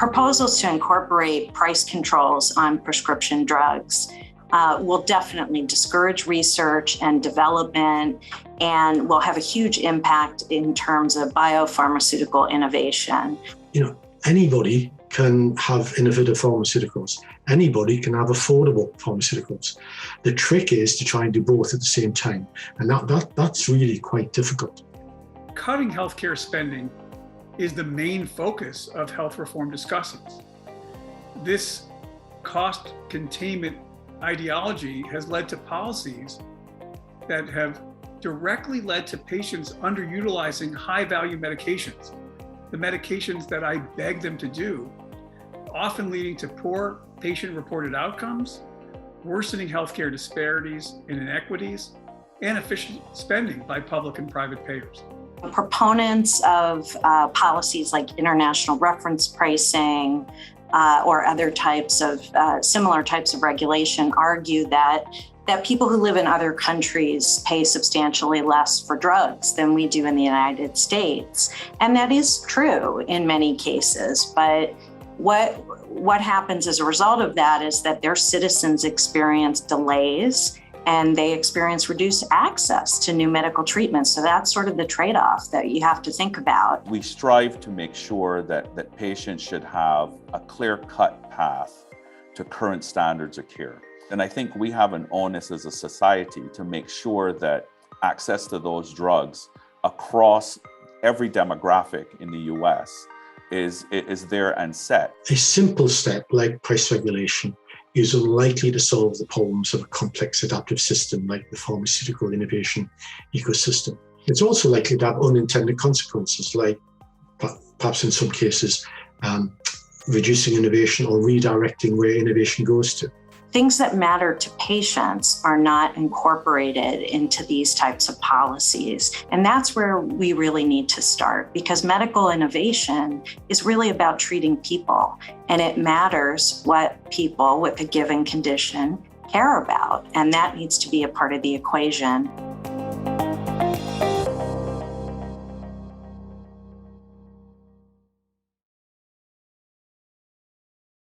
Proposals to incorporate price controls on prescription drugs will definitely discourage research and development and will have a huge impact in terms of biopharmaceutical innovation. Anybody can have innovative pharmaceuticals. Anybody can have affordable pharmaceuticals. The trick is to try and do both at the same time. And that's really quite difficult. Cutting healthcare spending is the main focus of health reform discussions. This cost containment ideology has led to policies that have directly led to patients underutilizing high-value medications, the medications that I beg them to do, often leading to poor patient-reported outcomes, worsening healthcare disparities and inequities, and efficient spending by public and private payers. Proponents of policies like international reference pricing or other types of similar types of regulation argue that people who live in other countries pay substantially less for drugs than we do in the United States. And that is true in many cases, but what happens as a result of that is that their citizens experience delays and they experience reduced access to new medical treatments. So that's sort of the trade-off that you have to think about. We strive to make sure that patients should have a clear-cut path to current standards of care. And I think we have an onus as a society to make sure that access to those drugs across every demographic in the US is there and set. A simple step like price regulation is unlikely to solve the problems of a complex adaptive system like the pharmaceutical innovation ecosystem. It's also likely to have unintended consequences, like perhaps in some cases, reducing innovation or redirecting where innovation goes to. Things that matter to patients are not incorporated into these types of policies. And that's where we really need to start, because medical innovation is really about treating people. And it matters what people with a given condition care about. And that needs to be a part of the equation.